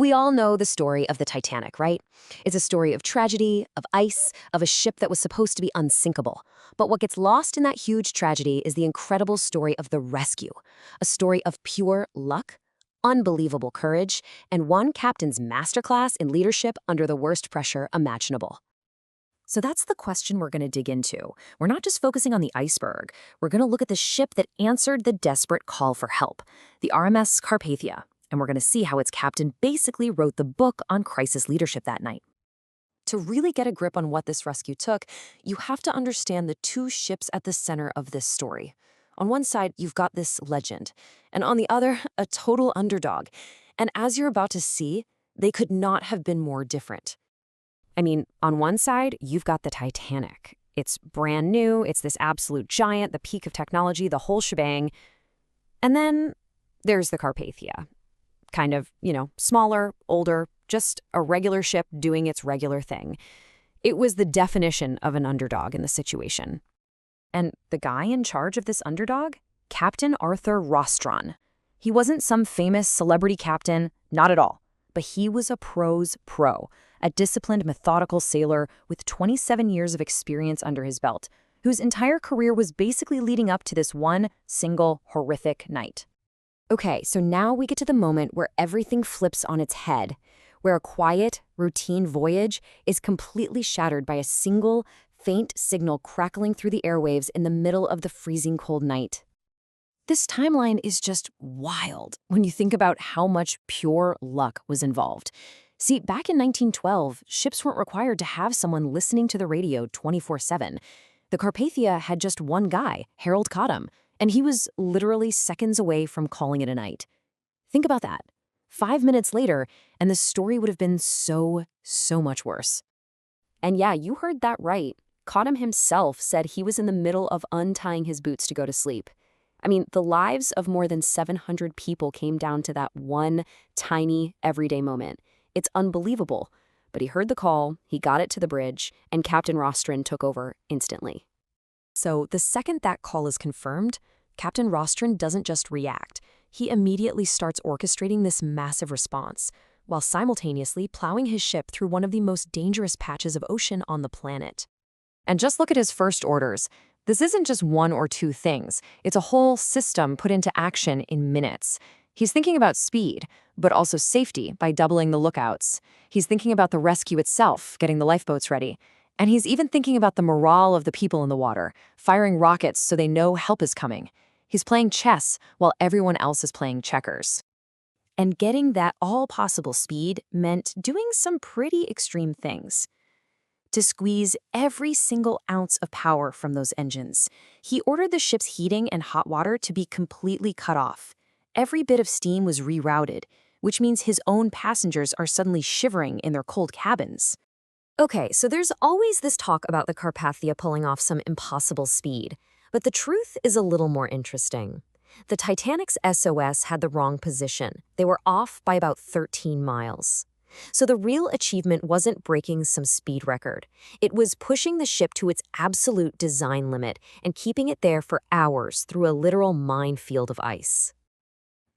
We all know the story of the Titanic, right? It's a story of tragedy, of ice, of a ship that was supposed to be unsinkable. But what gets lost in that huge tragedy is the incredible story of the rescue, a story of pure luck, unbelievable courage, and one captain's masterclass in leadership under the worst pressure imaginable. So that's the question we're going to dig into. We're not just focusing on the iceberg. We're going to look at the ship that answered the desperate call for help, the RMS Carpathia, and we're going to see how its captain basically wrote the book on crisis leadership that night. To really get a grip on what this rescue took, you have to understand the two ships at the center of this story. On one side, you've got this legend, and on the other, a total underdog. And as you're about to see, they could not have been more different. I mean, on one side, you've got the Titanic. It's brand new, it's this absolute giant, the peak of technology, the whole shebang. And then there's the Carpathia. Kind of, smaller, older, just a regular ship doing its regular thing. It was the definition of an underdog in the situation. And the guy in charge of this underdog? Captain Arthur Rostron. He wasn't some famous celebrity captain, not at all. But he was a pro's pro, a disciplined, methodical sailor with 27 years of experience under his belt, whose entire career was basically leading up to this one single horrific night. Okay, so now we get to the moment where everything flips on its head, where a quiet, routine voyage is completely shattered by a single, faint signal crackling through the airwaves in the middle of the freezing cold night. This timeline is just wild when you think about how much pure luck was involved. See, back in 1912, ships weren't required to have someone listening to the radio 24/7. The Carpathia had just one guy, Harold Cottam, and he was literally seconds away from calling it a night. Think about that. 5 minutes later, and the story would have been so much worse. And yeah, you heard that right. Cottam himself said he was in the middle of untying his boots to go to sleep. I mean, the lives of more than 700 people came down to that one tiny, everyday moment. It's unbelievable. But he heard the call, he got it to the bridge, and Captain Rostron took over instantly. So the second that call is confirmed, Captain Rostron doesn't just react. He immediately starts orchestrating this massive response, while simultaneously plowing his ship through one of the most dangerous patches of ocean on the planet. And just look at his first orders. This isn't just one or two things. It's a whole system put into action in minutes. He's thinking about speed, but also safety by doubling the lookouts. He's thinking about the rescue itself, getting the lifeboats ready. And he's even thinking about the morale of the people in the water, firing rockets so they know help is coming. He's playing chess while everyone else is playing checkers. And getting that all possible speed meant doing some pretty extreme things. To squeeze every single ounce of power from those engines, he ordered the ship's heating and hot water to be completely cut off. Every bit of steam was rerouted, which means his own passengers are suddenly shivering in their cold cabins. Okay, so there's always this talk about the Carpathia pulling off some impossible speed, but the truth is a little more interesting. The Titanic's SOS had the wrong position. They were off by about 13 miles. So the real achievement wasn't breaking some speed record. It was pushing the ship to its absolute design limit and keeping it there for hours through a literal minefield of ice.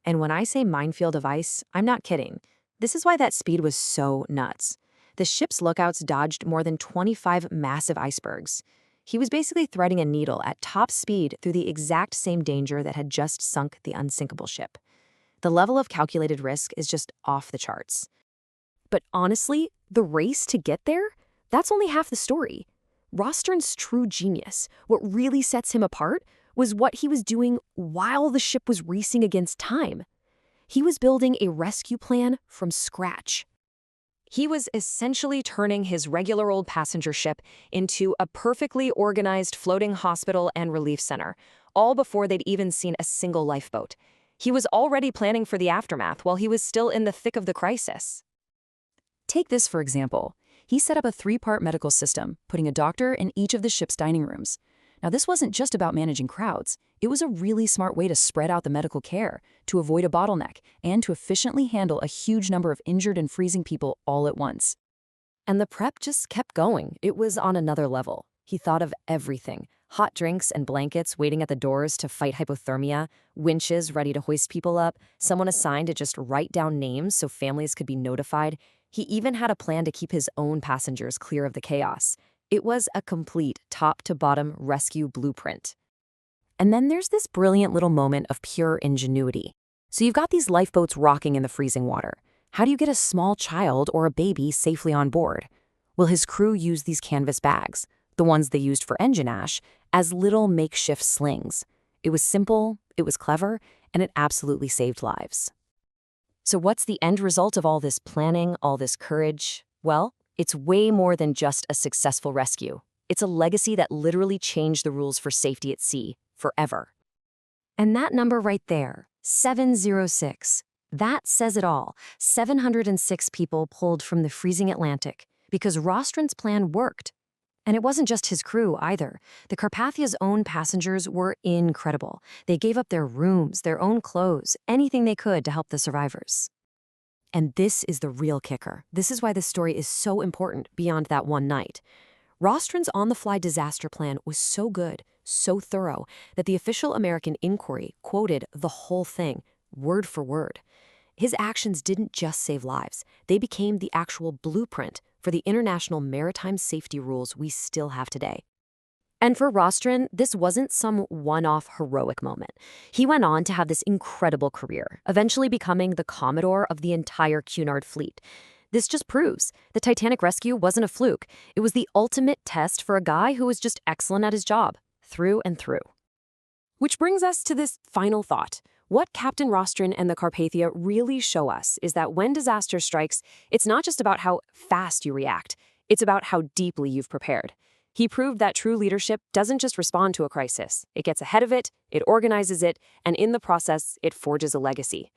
And when I say minefield of ice, I'm not kidding. This is why that speed was so nuts. The ship's lookouts dodged more than 25 massive icebergs. He was basically threading a needle at top speed through the exact same danger that had just sunk the unsinkable ship. The level of calculated risk is just off the charts. But honestly, the race to get there, that's only half the story. Rostron's true genius, what really sets him apart, was what he was doing while the ship was racing against time. He was building a rescue plan from scratch. He was essentially turning his regular old passenger ship into a perfectly organized floating hospital and relief center, all before they'd even seen a single lifeboat. He was already planning for the aftermath while he was still in the thick of the crisis. Take this for example. He set up a 3-part medical system, putting a doctor in each of the ship's dining rooms. Now, this wasn't just about managing crowds. It was a really smart way to spread out the medical care, to avoid a bottleneck, and to efficiently handle a huge number of injured and freezing people all at once. And the prep just kept going. It was on another level. He thought of everything. Hot drinks and blankets waiting at the doors to fight hypothermia, winches ready to hoist people up, someone assigned to just write down names so families could be notified. He even had a plan to keep his own passengers clear of the chaos. It was a complete top-to-bottom rescue blueprint. And then there's this brilliant little moment of pure ingenuity. So you've got these lifeboats rocking in the freezing water. How do you get a small child or a baby safely on board? Well, his crew used these canvas bags, the ones they used for engine ash, as little makeshift slings. It was simple, it was clever, and it absolutely saved lives. So what's the end result of all this planning, all this courage? Well, it's way more than just a successful rescue. It's a legacy that literally changed the rules for safety at sea, forever. And that number right there, 706, that says it all. 706 people pulled from the freezing Atlantic because Rostron's plan worked. And it wasn't just his crew either. The Carpathia's own passengers were incredible. They gave up their rooms, their own clothes, anything they could to help the survivors. And this is the real kicker. This is why this story is so important beyond that one night. Rostron's on-the-fly disaster plan was so good, so thorough, that the official American inquiry quoted the whole thing, word for word. His actions didn't just save lives. They became the actual blueprint for the international maritime safety rules we still have today. And for Rostron, this wasn't some one-off heroic moment. He went on to have this incredible career, eventually becoming the Commodore of the entire Cunard fleet. This just proves the Titanic rescue wasn't a fluke. It was the ultimate test for a guy who was just excellent at his job, through and through. Which brings us to this final thought. What Captain Rostron and the Carpathia really show us is that when disaster strikes, it's not just about how fast you react, it's about how deeply you've prepared. He proved that true leadership doesn't just respond to a crisis. It gets ahead of it, it organizes it, and in the process, it forges a legacy.